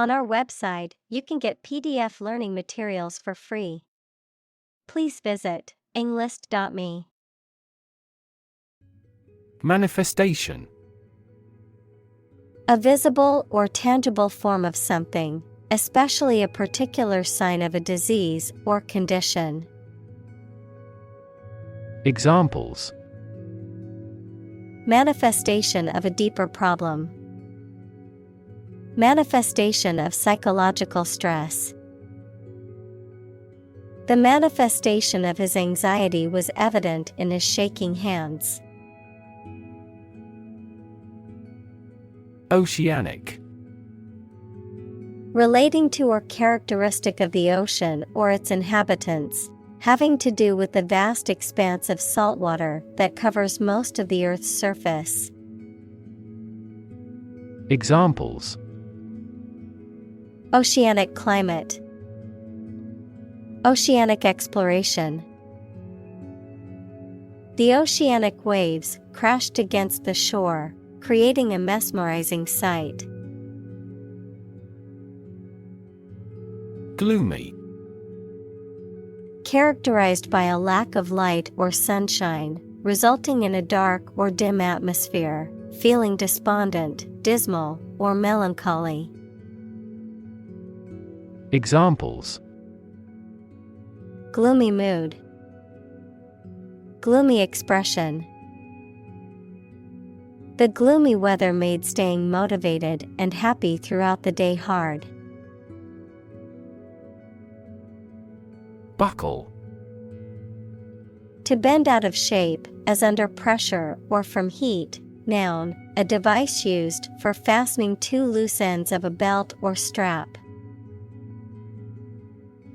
On our website, you can get PDF learning materials for free. Please visit englist.me. Manifestation. A visible or tangible form of something, especially a particular sign of a disease or condition. Examples: Manifestation of a deeper problem. Manifestation of psychological stress. The manifestation of his anxiety was evident in his shaking hands. Oceanic. Relating to or characteristic of the ocean or its inhabitants, having to do with the vast expanse of saltwater that covers most of the Earth's surface. Examples: Oceanic climate. Oceanic exploration. The oceanic waves crashed against the shore, creating a mesmerizing sight. Gloomy. Characterized by a lack of light or sunshine, resulting in a dark or dim atmosphere, feeling despondent, dismal, or melancholy. Examples: Gloomy mood. Gloomy expression. The gloomy weather made staying motivated and happy throughout the day hard. Buckle. To bend out of shape, as under pressure or from heat. Noun, a device used for fastening two loose ends of a belt or strap.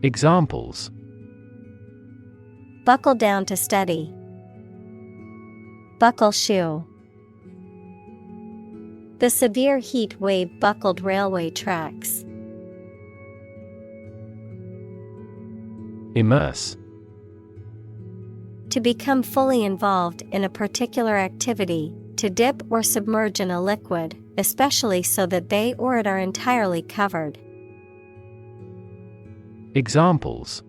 Examples: Buckle down to study. Buckle shoe. The severe heat wave buckled railway tracks. Immerse. To become fully involved in a particular activity, to dip or submerge in a liquid, especially so that they or it are entirely covered. Examples: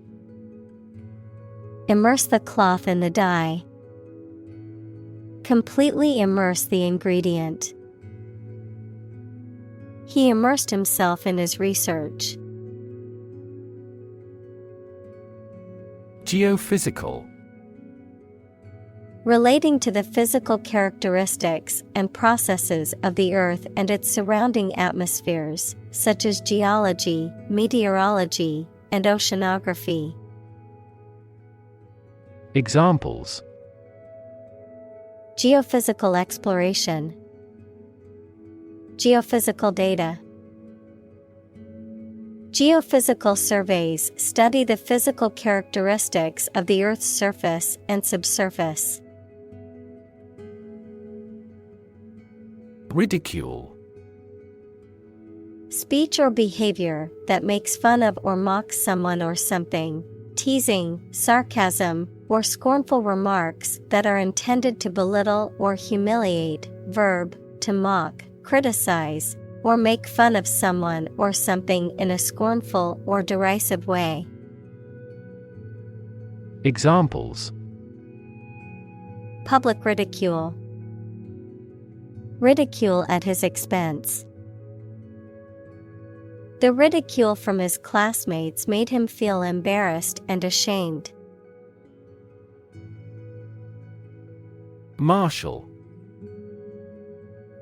Immerse the cloth in the dye. Completely immerse the ingredient. He immersed himself in his research. Geophysical. Relating to the physical characteristics and processes of the Earth and its surrounding atmospheres, such as geology, meteorology, and oceanography. Examples: Geophysical exploration. Geophysical data. Geophysical surveys study the physical characteristics of the Earth's surface and subsurface. Ridicule. Speech or behavior that makes fun of or mocks someone or something. Teasing, sarcasm, or scornful remarks that are intended to belittle or humiliate. Verb, to mock, criticize, or make fun of someone or something in a scornful or derisive way. Examples: Public ridicule. Ridicule at his expense. The ridicule from his classmates made him feel embarrassed and ashamed. Marshal.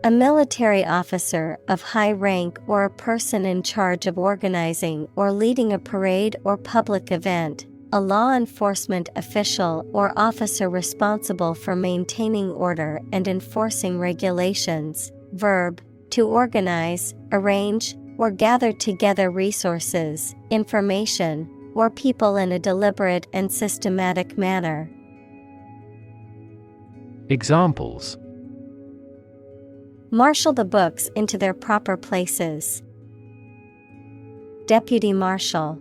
A military officer of high rank or a person in charge of organizing or leading a parade or public event, a law enforcement official or officer responsible for maintaining order and enforcing regulations. Verb, to organize, arrange, or gather together resources, information, or people in a deliberate and systematic manner. Examples: Marshal the books into their proper places. Deputy marshal.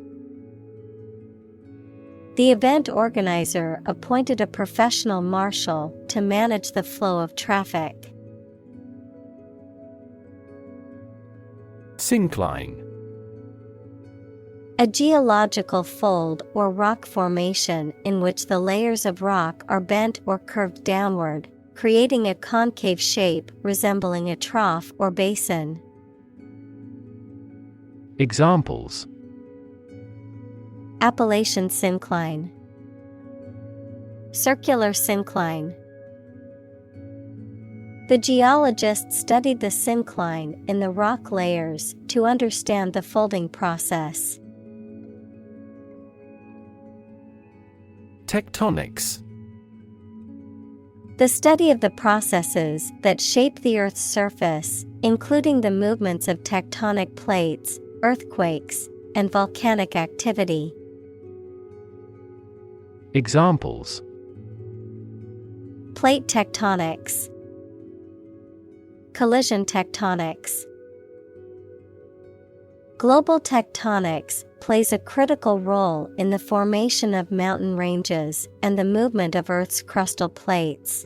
The event organizer appointed a professional marshal to manage the flow of traffic. Syncline. A geological fold or rock formation in which the layers of rock are bent or curved downward, creating a concave shape resembling a trough or basin. Examples: Appalachian syncline, circular syncline. The geologists studied the syncline in the rock layers to understand the folding process. Tectonics. The study of the processes that shape the Earth's surface, including the movements of tectonic plates, earthquakes, and volcanic activity. Examples: Plate tectonics, collision tectonics. Global tectonics plays a critical role in the formation of mountain ranges and the movement of Earth's crustal plates.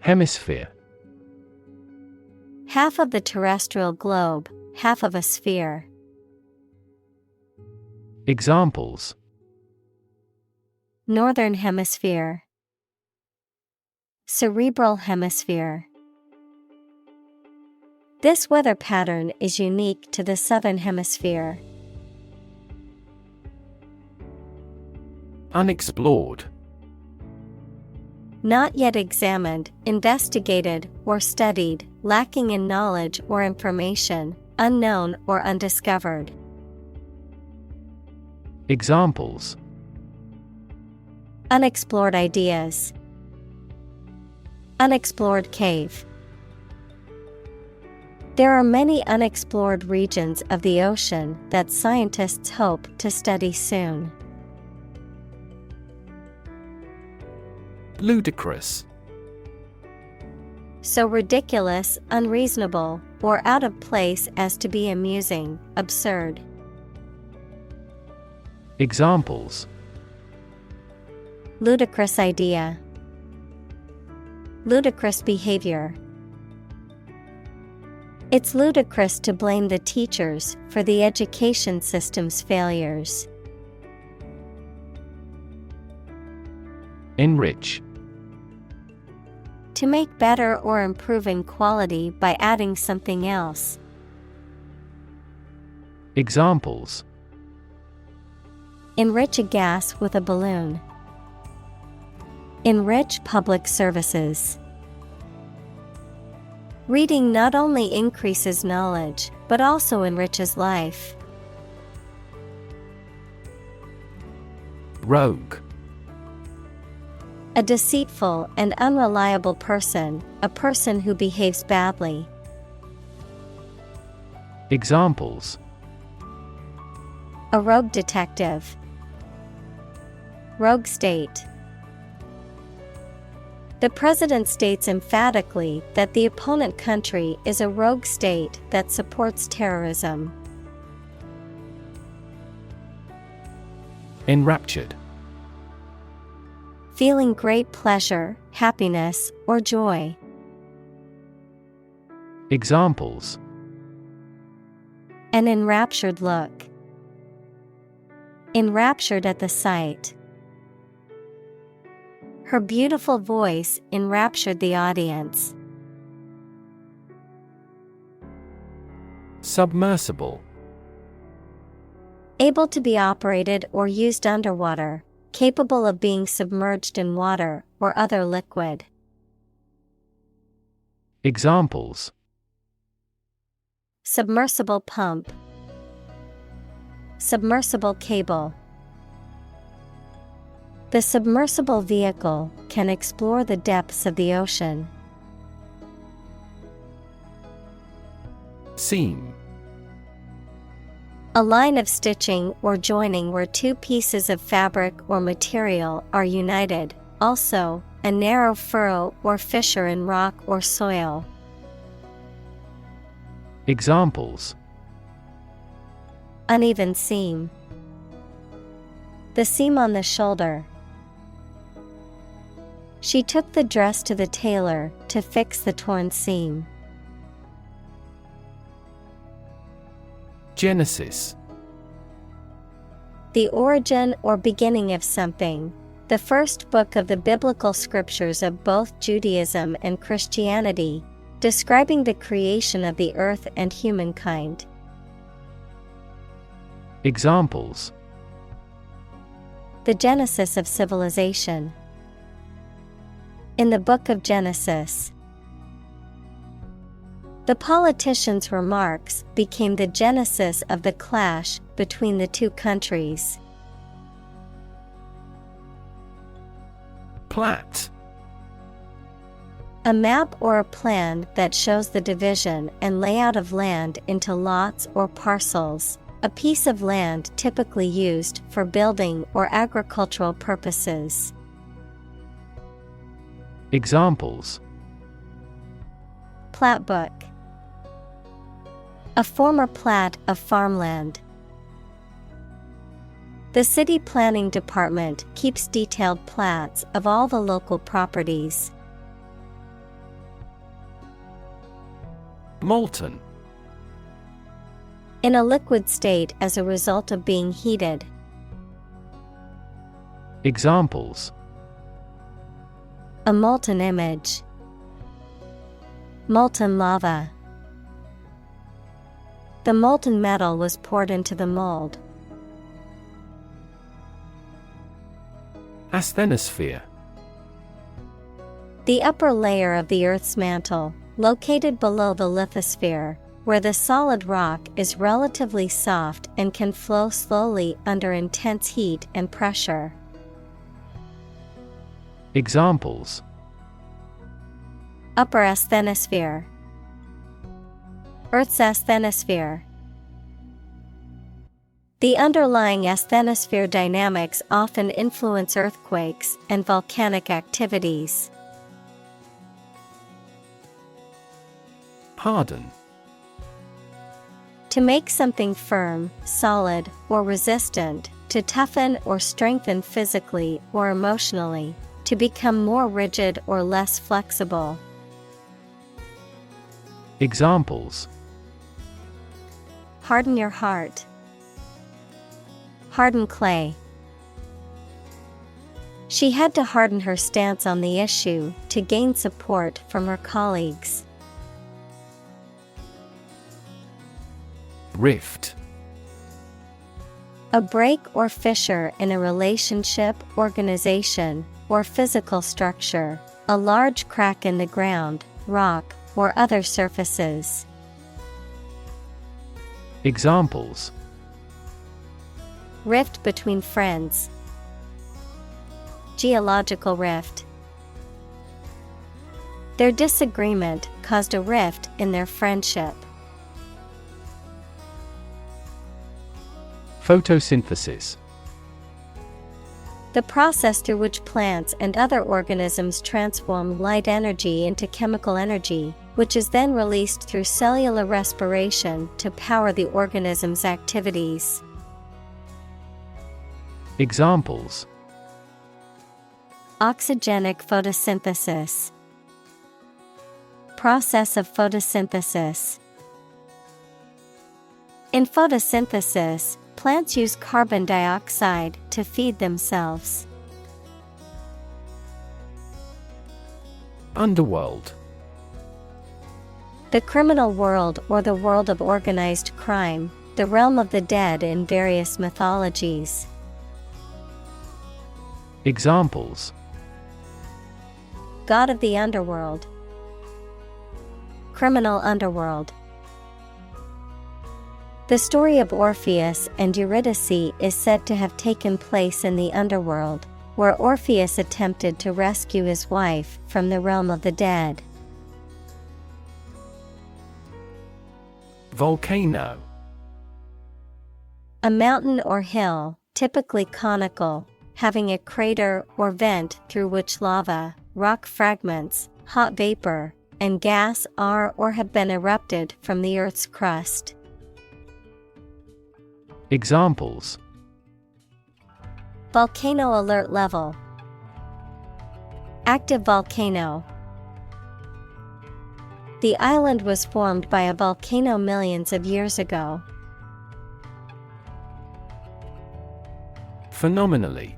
Hemisphere. Half of the terrestrial globe, half of a sphere. Examples: Northern hemisphere, cerebral hemisphere. This weather pattern is unique to the southern hemisphere. Unexplored. Not yet examined, investigated, or studied, lacking in knowledge or information, unknown or undiscovered. Examples: Unexplored ideas, unexplored cave. There are many unexplored regions of the ocean that scientists hope to study soon. Ludicrous. So ridiculous, unreasonable, or out of place as to be amusing, absurd. Examples: Ludicrous idea, ludicrous behavior. It's ludicrous to blame the teachers for the education system's failures. Enrich. To make better or improve in quality by adding something else. Examples: Enrich a gas with a balloon. Enrich public services. Reading not only increases knowledge, but also enriches life. Rogue. A deceitful and unreliable person, a person who behaves badly. Examples: A rogue detective. Rogue state. The president states emphatically that the opponent country is a rogue state that supports terrorism. Enraptured. Feeling great pleasure, happiness, or joy. Examples: An enraptured look. Enraptured at the sight. Her beautiful voice enraptured the audience. Submersible. Able to be operated or used underwater, capable of being submerged in water or other liquid. Examples: Submersible pump. Submersible cable. The submersible vehicle can explore the depths of the ocean. Seam. A line of stitching or joining where two pieces of fabric or material are united. Also, a narrow furrow or fissure in rock or soil. Examples: Uneven seam. The seam on the shoulder. She took the dress to the tailor to fix the torn seam. Genesis. The origin or beginning of something. The first book of the biblical scriptures of both Judaism and Christianity, describing the creation of the earth and humankind. Examples: The genesis of civilization. In the book of Genesis. The politicians' remarks became the genesis of the clash between the two countries. Plat. A map or a plan that shows the division and layout of land into lots or parcels, a piece of land typically used for building or agricultural purposes. Examples: Plat book. A former plat of farmland. The city planning department keeps detailed plats of all the local properties. Molten. In a liquid state as a result of being heated. Examples: A molten image. Molten lava. The molten metal was poured into the mold. Asthenosphere. The upper layer of the Earth's mantle, located below the lithosphere, where the solid rock is relatively soft and can flow slowly under intense heat and pressure. Examples: Upper asthenosphere. Earth's asthenosphere. The underlying asthenosphere dynamics often influence earthquakes and volcanic activities. Harden. To make something firm, solid, or resistant, to toughen or strengthen physically or emotionally, to become more rigid or less flexible. Examples: Harden your heart. Harden clay. She had to harden her stance on the issue to gain support from her colleagues. Rift. A break or fissure in a relationship, organization, or physical structure, a large crack in the ground, rock, or other surfaces. Examples: Rift between friends. Geological rift. Their disagreement caused a rift in their friendship. Photosynthesis. The process through which plants and other organisms transform light energy into chemical energy, which is then released through cellular respiration to power the organism's activities. Examples: Oxygenic photosynthesis. Process of photosynthesis. In photosynthesis, plants use carbon dioxide to feed themselves. Underworld. The criminal world or the world of organized crime, the realm of the dead in various mythologies. Examples: God of the underworld. Criminal underworld. The story of Orpheus and Eurydice is said to have taken place in the underworld, where Orpheus attempted to rescue his wife from the realm of the dead. Volcano. A mountain or hill, typically conical, having a crater or vent through which lava, rock fragments, hot vapor, and gas are or have been erupted from the Earth's crust. Examples: Volcano alert level. Active volcano. The island was formed by a volcano millions of years ago. Phenomenally.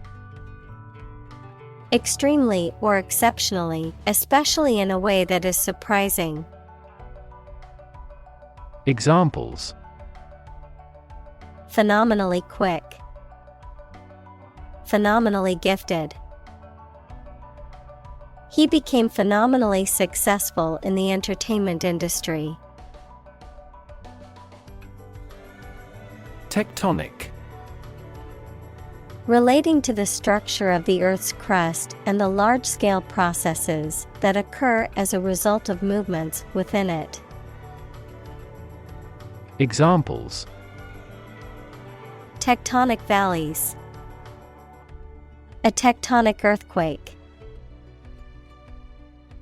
Extremely or exceptionally, especially in a way that is surprising. Examples: Phenomenally quick. Phenomenally gifted. He became phenomenally successful in the entertainment industry. Tectonic. Relating to the structure of the Earth's crust and the large-scale processes that occur as a result of movements within it. Examples: Tectonic valleys. A tectonic earthquake.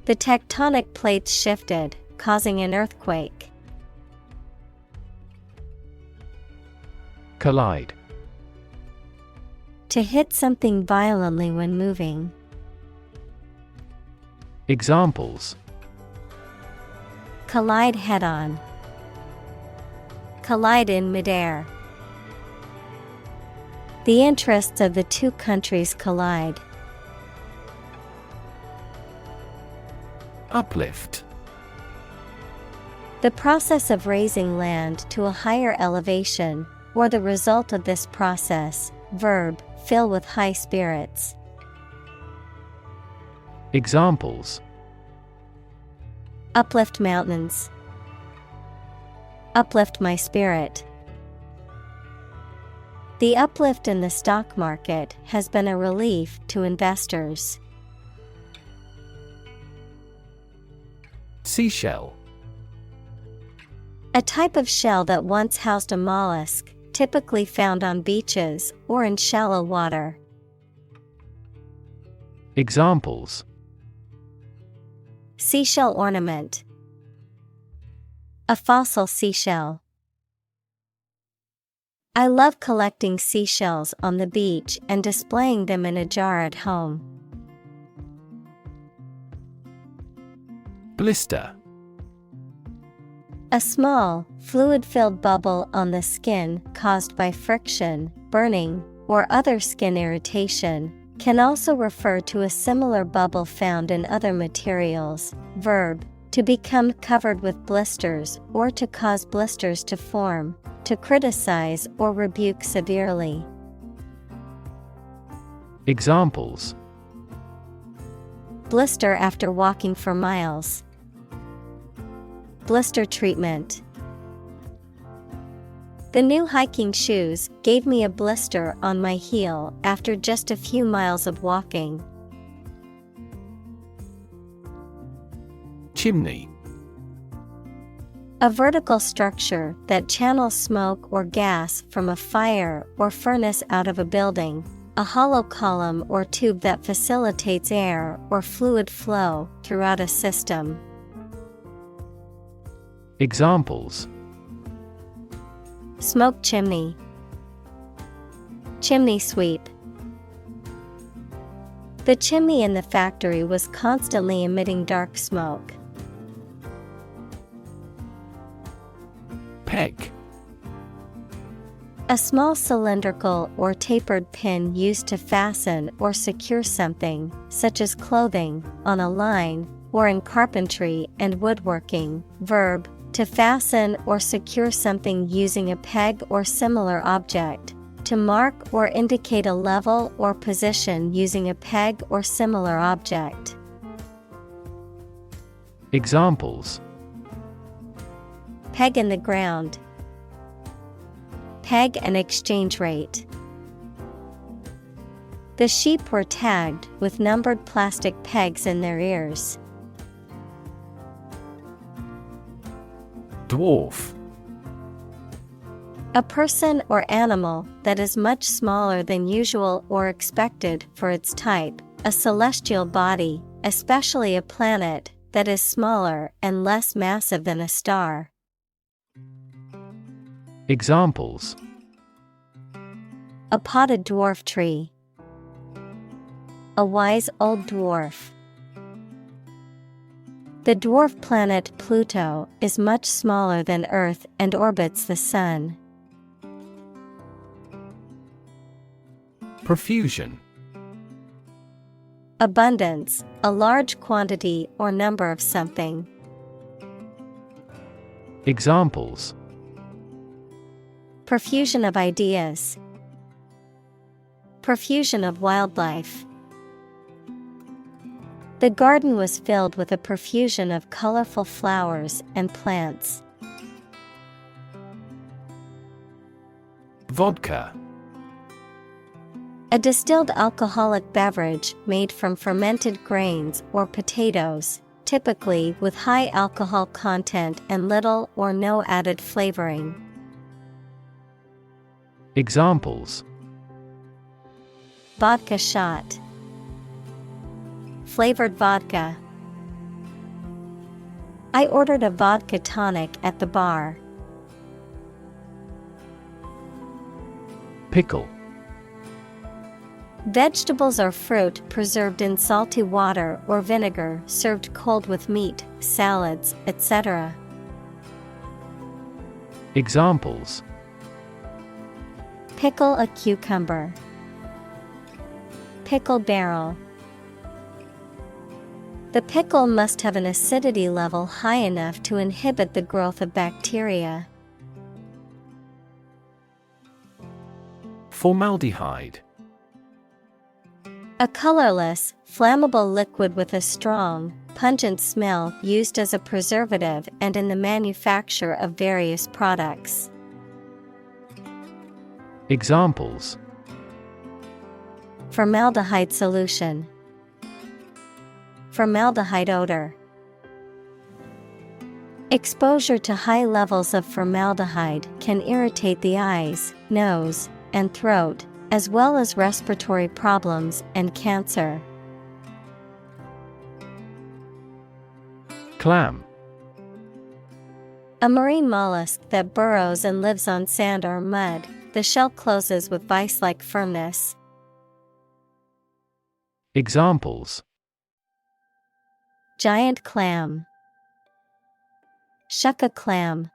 The tectonic plates shifted, causing an earthquake. Collide. To hit something violently when moving. Examples: collide head-on. Collide in midair. The interests of the two countries collide. Uplift. The process of raising land to a higher elevation, or the result of this process. Verb, fill with high spirits. Examples: uplift mountains. Uplift my spirit. The uplift in the stock market has been a relief to investors. Seashell. A type of shell that once housed a mollusk, typically found on beaches or in shallow water. Examples: seashell ornament. A fossil seashell. I love collecting seashells on the beach and displaying them in a jar at home. Blister. A small, fluid-filled bubble on the skin caused by friction, burning, or other skin irritation, can also refer to a similar bubble found in other materials. Verb, to become covered with blisters or to cause blisters to form, to criticize or rebuke severely. Examples: blister after walking for miles. Blister treatment. The new hiking shoes gave me a blister on my heel after just a few miles of walking. Chimney. A vertical structure that channels smoke or gas from a fire or furnace out of a building. A hollow column or tube that facilitates air or fluid flow throughout a system. Examples: smoke chimney. Chimney sweep. The chimney in the factory was constantly emitting dark smoke. Peg. A small cylindrical or tapered pin used to fasten or secure something, such as clothing, on a line, or in carpentry and woodworking. Verb, to fasten or secure something using a peg or similar object. To mark or indicate a level or position using a peg or similar object. Examples: peg in the ground. Peg an exchange rate. The sheep were tagged with numbered plastic pegs in their ears. Dwarf. A person or animal that is much smaller than usual or expected for its type, a celestial body, especially a planet, that is smaller and less massive than a star. Examples: a potted dwarf tree. A wise old dwarf. The dwarf planet Pluto is much smaller than Earth and orbits the Sun. Profusion. Abundance, a large quantity or number of something. Examples: Profusion of ideas. Profusion of wildlife. The garden was filled with a profusion of colorful flowers and plants. Vodka. A distilled alcoholic beverage made from fermented grains or potatoes, typically with high alcohol content and little or no added flavoring. Examples: Vodka shot. Flavored vodka. I ordered a vodka tonic at the bar. Pickle. Vegetables or fruit preserved in salty water or vinegar, served cold with meat, salads, etc. Examples: Pickle a cucumber. Pickle barrel. The pickle must have an acidity level high enough to inhibit the growth of bacteria. Formaldehyde. A colorless, flammable liquid with a strong, pungent smell used as a preservative and in the manufacture of various products. Examples: Formaldehyde solution. Formaldehyde odor. Exposure to high levels of formaldehyde can irritate the eyes, nose, and throat, as well as respiratory problems and cancer. Clam. A marine mollusk that burrows and lives on sand or mud. The shell closes with vice-like firmness. Examples: Giant clam. Shuck a clam.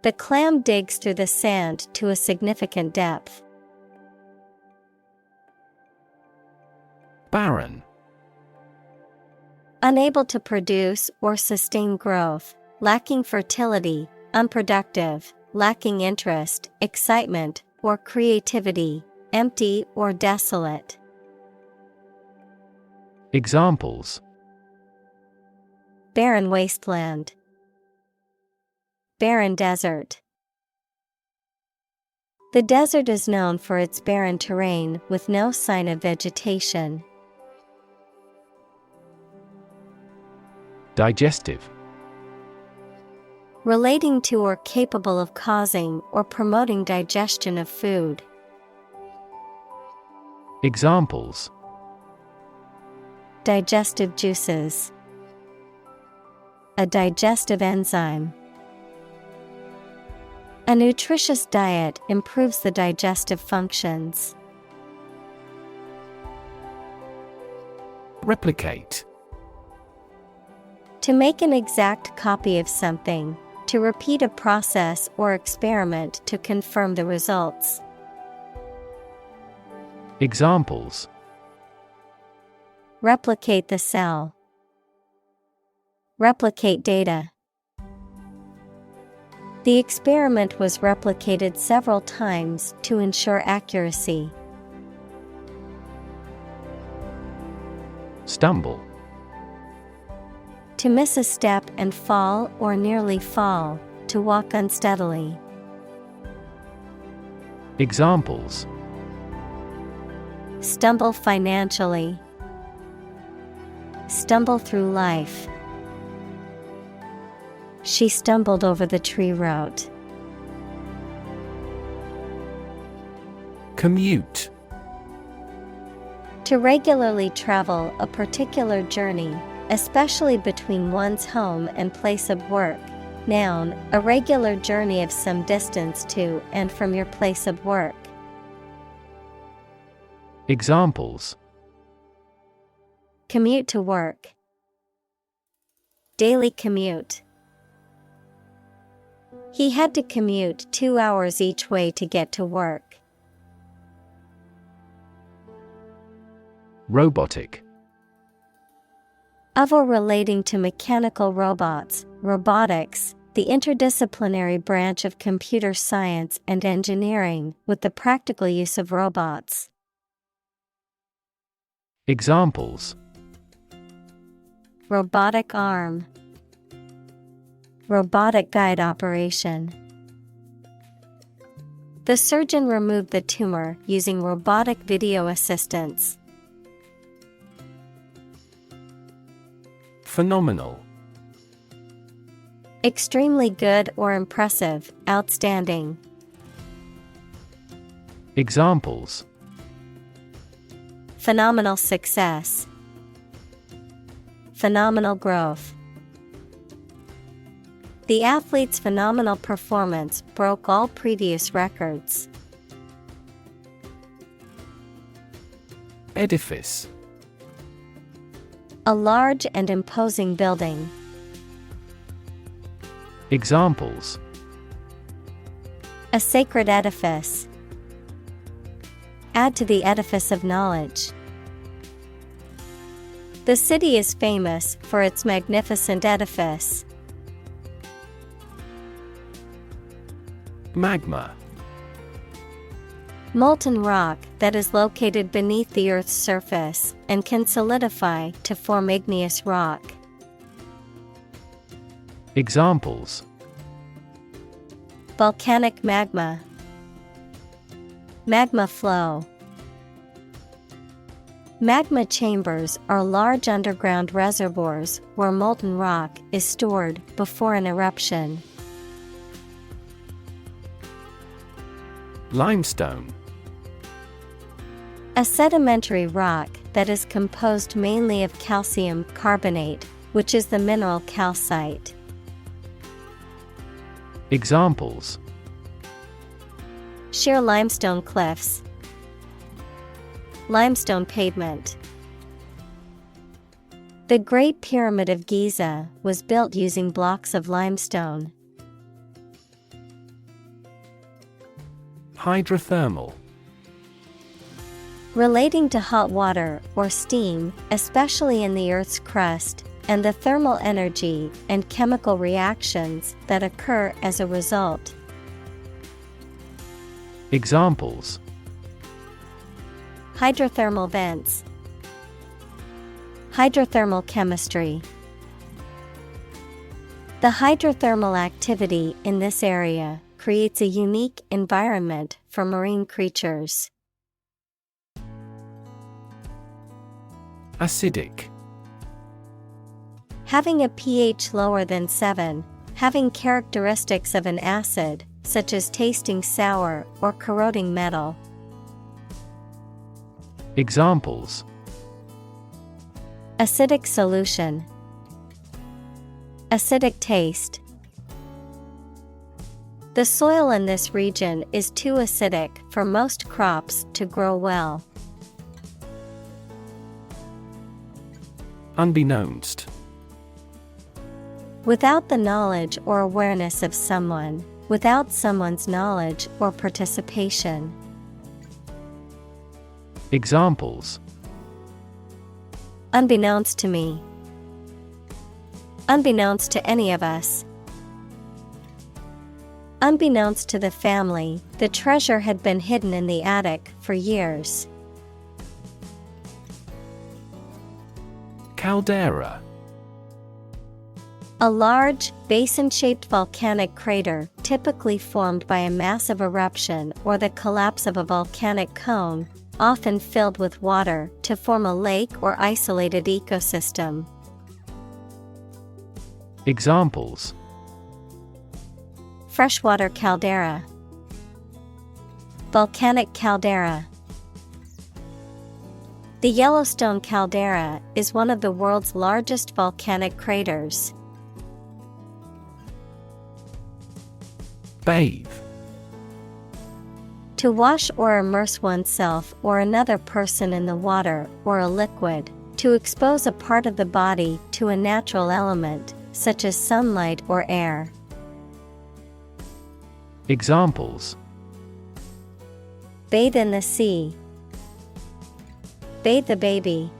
The clam digs through the sand to a significant depth. Barren. Unable to produce or sustain growth, lacking fertility, unproductive, lacking interest, excitement, or creativity, empty or desolate. Examples: Barren wasteland. Barren desert. The desert is known for its barren terrain with no sign of vegetation. Digestive. Relating to or capable of causing or promoting digestion of food. Examples: Digestive juices. A digestive enzyme. A nutritious diet improves the digestive functions. Replicate. To make an exact copy of something, to repeat a process or experiment to confirm the results. Examples: Replicate the cell. Replicate data. The experiment was replicated several times to ensure accuracy. Stumble. To miss a step and fall or nearly fall, to walk unsteadily. Examples: Stumble financially. Stumble through life. She stumbled over the tree root. Commute. To regularly travel a particular journey, especially between one's home and place of work. Noun, a regular journey of some distance to and from your place of work. Examples: Commute to work. Daily commute. He had to commute 2 hours each way to get to work. Robotic. Of or relating to mechanical robots, robotics, the interdisciplinary branch of computer science and engineering, with the practical use of robots. Examples: Robotic arm. Robotic guide operation. The surgeon removed the tumor using robotic video assistance. Phenomenal. Extremely good or impressive, outstanding. Examples: Phenomenal success. Phenomenal growth. The athlete's phenomenal performance broke all previous records. Edifice. A large and imposing building. Examples: A sacred edifice. Add to the edifice of knowledge. The city is famous for its magnificent edifice. Magma. Molten rock that is located beneath the Earth's surface and can solidify to form igneous rock. Examples: Volcanic magma. Magma flow. Magma chambers are large underground reservoirs where molten rock is stored before an eruption. Limestone. A sedimentary rock that is composed mainly of calcium carbonate, which is the mineral calcite. Examples: Sheer limestone cliffs. Limestone pavement. The Great Pyramid of Giza was built using blocks of limestone. Hydrothermal. Relating to hot water or steam, especially in the Earth's crust, and the thermal energy and chemical reactions that occur as a result. Examples: Hydrothermal vents. Hydrothermal chemistry. The hydrothermal activity in this area creates a unique environment for marine creatures. Acidic. Having a pH lower than 7, having characteristics of an acid, such as tasting sour or corroding metal. Examples: Acidic solution. Acidic taste. The soil in this region is too acidic for most crops to grow well. Unbeknownst. Without the knowledge or awareness of someone, without someone's knowledge or participation. Examples: Unbeknownst to me. Unbeknownst to any of us. Unbeknownst to the family, the treasure had been hidden in the attic for years. Caldera. A large, basin-shaped volcanic crater typically formed by a massive eruption or the collapse of a volcanic cone, often filled with water to form a lake or isolated ecosystem. Examples: Freshwater caldera. Volcanic caldera. The Yellowstone caldera is one of the world's largest volcanic craters. Bathe. To wash or immerse oneself or another person in the water or a liquid, to expose a part of the body to a natural element, such as sunlight or air. Examples: Bathe in the sea. Bathe the baby.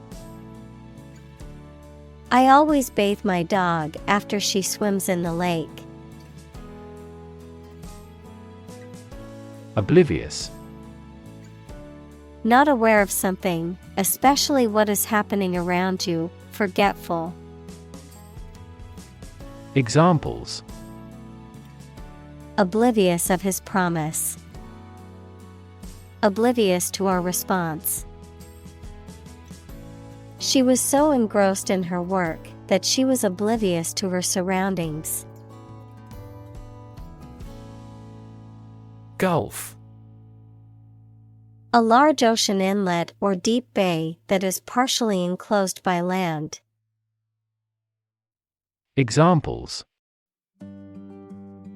I always bathe my dog after she swims in the lake. Oblivious. Not aware of something, especially what is happening around you, forgetful. Examples: Oblivious of his promise. Oblivious to our response. She was so engrossed in her work that she was oblivious to her surroundings. Gulf. A large ocean inlet or deep bay that is partially enclosed by land. Examples: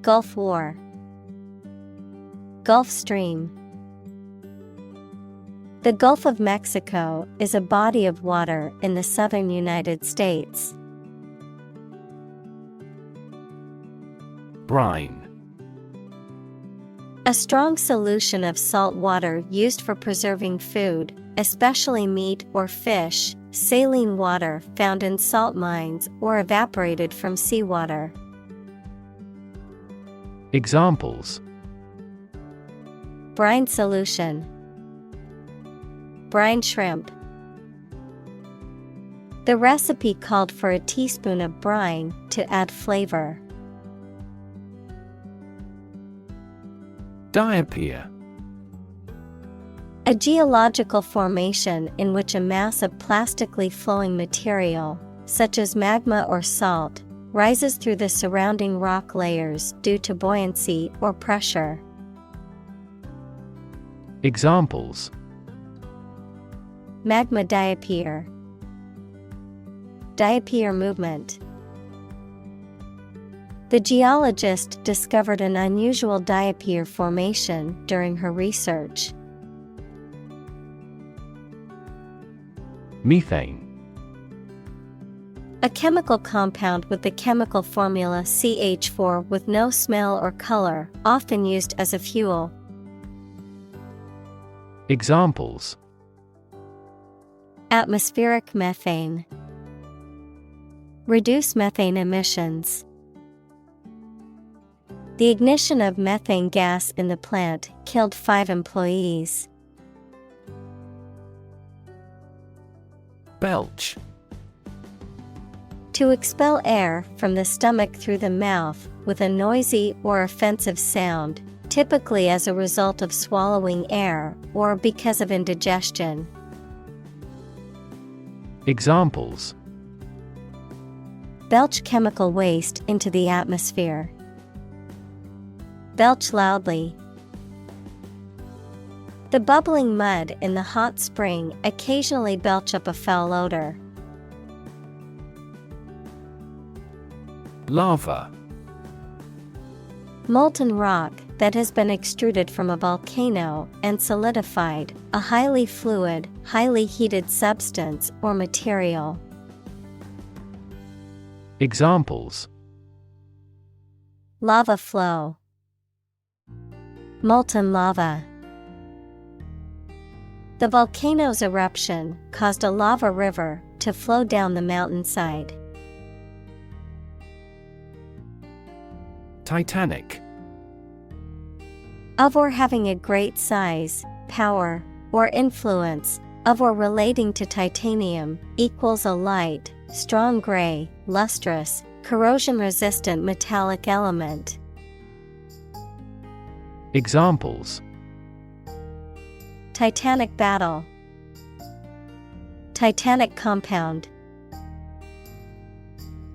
Gulf War. Gulf Stream. The Gulf of Mexico is a body of water in the southern United States. Brine. A strong solution of salt water used for preserving food, especially meat or fish, saline water found in salt mines or evaporated from seawater. Examples: Brine solution. Brine shrimp. The recipe called for a teaspoon of brine to add flavor. Diapir. A geological formation in which a mass of plastically flowing material, such as magma or salt, rises through the surrounding rock layers due to buoyancy or pressure. Examples: Magma diapir. Diapir movement. The geologist discovered an unusual diapir formation during her research. Methane. A chemical compound with the chemical formula CH4 with no smell or color, often used as a fuel. Examples: Atmospheric methane. Reduce methane emissions. The ignition of methane gas in the plant killed 5 employees. Belch. To expel air from the stomach through the mouth with a noisy or offensive sound, typically as a result of swallowing air or because of indigestion. Examples: Belch chemical waste into the atmosphere. Belch loudly. The bubbling mud in the hot spring occasionally belch up a foul odor. Lava. Molten rock that has been extruded from a volcano and solidified, a highly fluid, highly heated substance or material. Examples: Lava flow. Molten lava. The volcano's eruption caused a lava river to flow down the mountainside. Titanic. Of or having a great size, power, or influence, of or relating to titanium, equals a light, strong gray, lustrous, corrosion-resistant metallic element. Examples: Titanic battle. Titanic compound.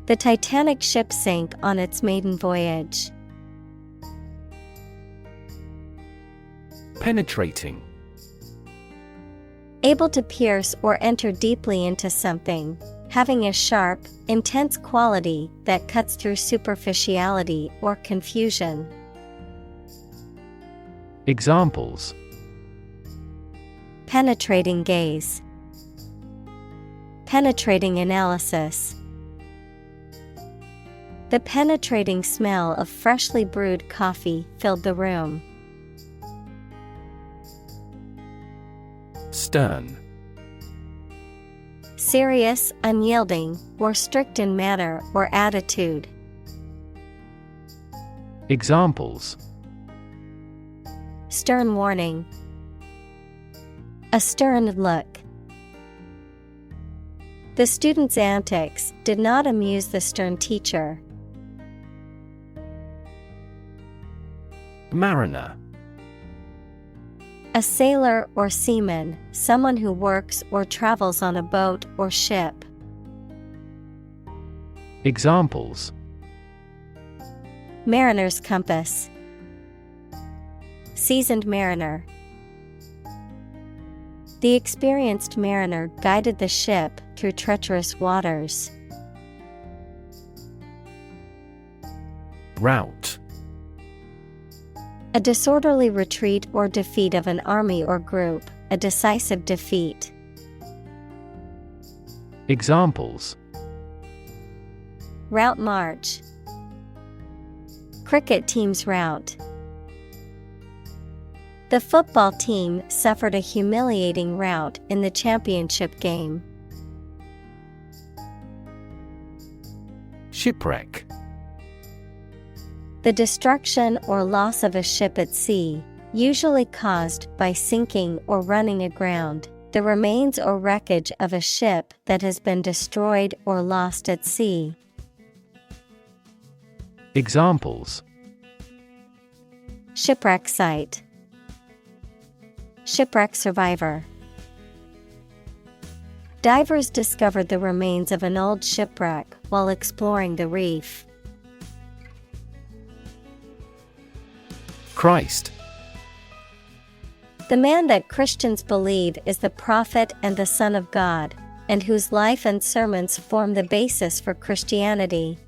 The Titanic ship sank on its maiden voyage. Penetrating. Able to pierce or enter deeply into something, having a sharp, intense quality that cuts through superficiality or confusion. Examples: Penetrating gaze. Penetrating analysis. The penetrating smell of freshly brewed coffee filled the room. Stern. serious, unyielding, or strict in manner or attitude. Examples: Stern warning. A stern look. The student's antics did not amuse the stern teacher. Mariner. A sailor or seaman, someone who works or travels on a boat or ship. Examples: Mariner's compass. Seasoned mariner. The experienced mariner guided the ship through treacherous waters. Rout. A disorderly retreat or defeat of an army or group, a decisive defeat. Examples: Route march. Cricket team's rout. The football team suffered a humiliating rout in the championship game. Shipwreck. The destruction or loss of a ship at sea, usually caused by sinking or running aground, the remains or wreckage of a ship that has been destroyed or lost at sea. Examples: Shipwreck site. Shipwreck survivor. Divers discovered the remains of an old shipwreck while exploring the reef. Christ. The man that Christians believe is the prophet and the Son of God, and whose life and sermons form the basis for Christianity.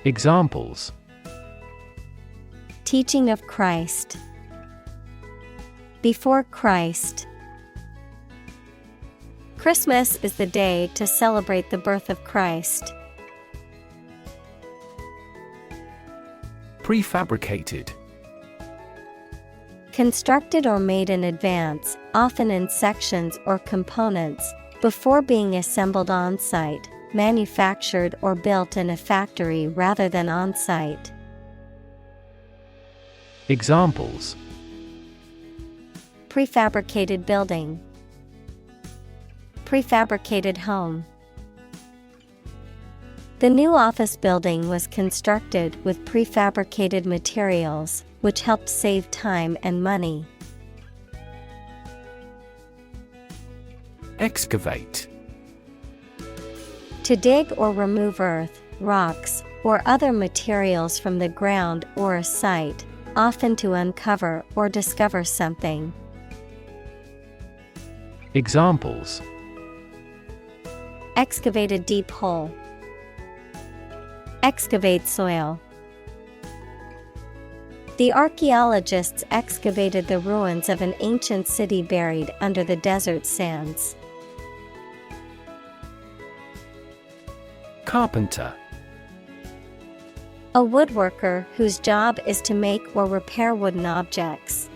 Examples: Teaching of Christ. Before Christ. Christmas is the day to celebrate the birth of Christ. Prefabricated. Constructed or made in advance, often in sections or components, before being assembled on-site, manufactured or built in a factory rather than on-site. Examples: Prefabricated building. Prefabricated home. The new office building was constructed with prefabricated materials, which helped save time and money. Excavate. To dig or remove earth, rocks, or other materials from the ground or a site, often to uncover or discover something. Examples: Excavate a deep hole. Excavate soil. The archaeologists excavated the ruins of an ancient city buried under the desert sands. Carpenter. A woodworker whose job is to make or repair wooden objects.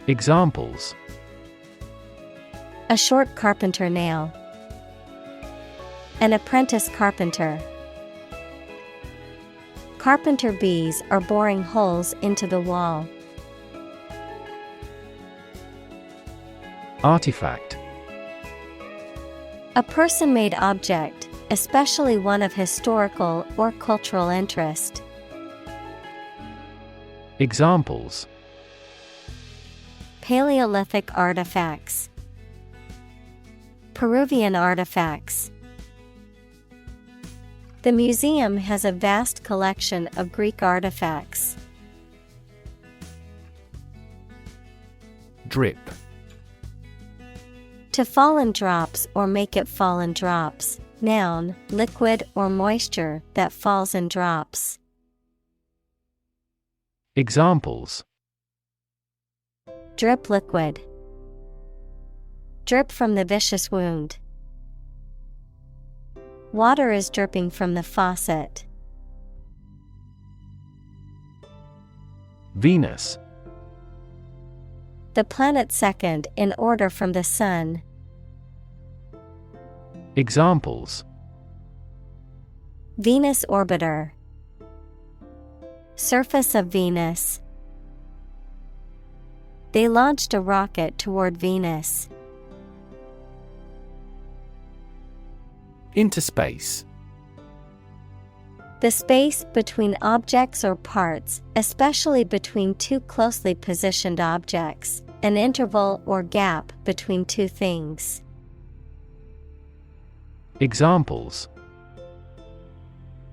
Examples: A short carpenter nail. An apprentice carpenter. Carpenter bees are boring holes into the wall. Artifact. A person-made object, especially one of historical or cultural interest. Examples: Paleolithic artifacts. Peruvian artifacts. The museum has a vast collection of Greek artifacts. Drip. To fall in drops or make it fall in drops. Noun, liquid or moisture that falls in drops. Examples: Drip liquid. Drip from the vicious wound. Water is dripping from the faucet. Venus. The planet second in order from the Sun. Examples: Venus orbiter. Surface of Venus. They launched a rocket toward Venus. Interspace. The space between objects or parts, especially between two closely positioned objects, an interval or gap between two things. Examples: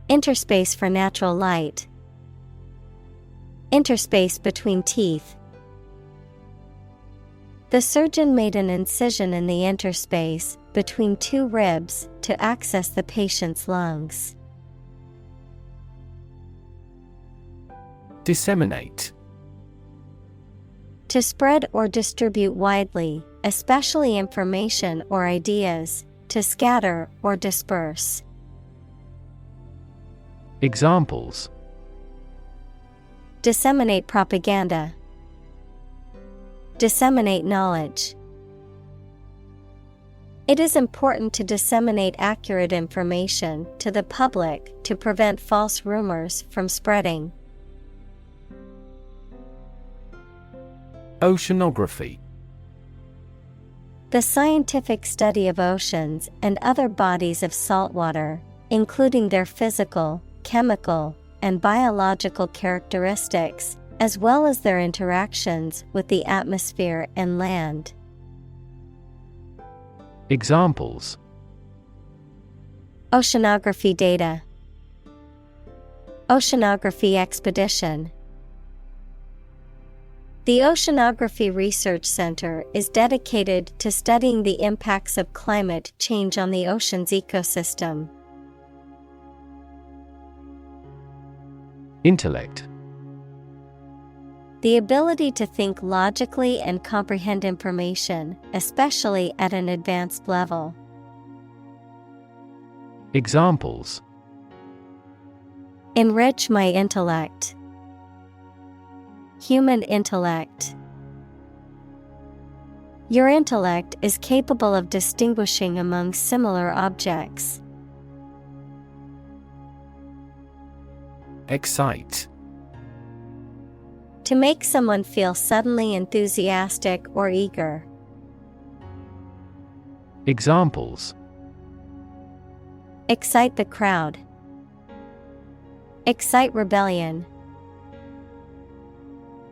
Interspace for natural light. Interspace between teeth. The surgeon made an incision in the interspace between two ribs to access the patient's lungs. Disseminate. To spread or distribute widely, especially information or ideas, to scatter or disperse. Examples: Disseminate propaganda. Disseminate knowledge. It is important to disseminate accurate information to the public to prevent false rumors from spreading. Oceanography. The scientific study of oceans and other bodies of saltwater, including their physical, chemical, and biological characteristics, as well as their interactions with the atmosphere and land. Examples: Oceanography data. Oceanography expedition. The Oceanography Research Center is dedicated to studying the impacts of climate change on the ocean's ecosystem. Intellect. The ability to think logically and comprehend information, especially at an advanced level. Examples: Enrich my intellect. Human intellect. Your intellect is capable of distinguishing among similar objects. Excite. To make someone feel suddenly enthusiastic or eager. Examples: Excite the crowd. Excite rebellion.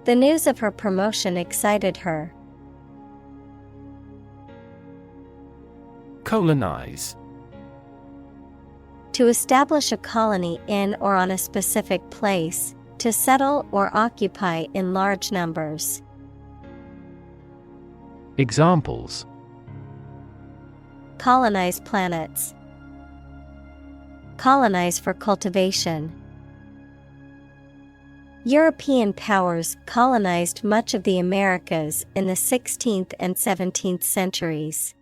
The news of her promotion excited her. Colonize. To establish a colony in or on a specific place, to settle or occupy in large numbers. Examples: Colonize planets. Colonize for cultivation. European powers colonized much of the Americas in the 16th and 17th centuries.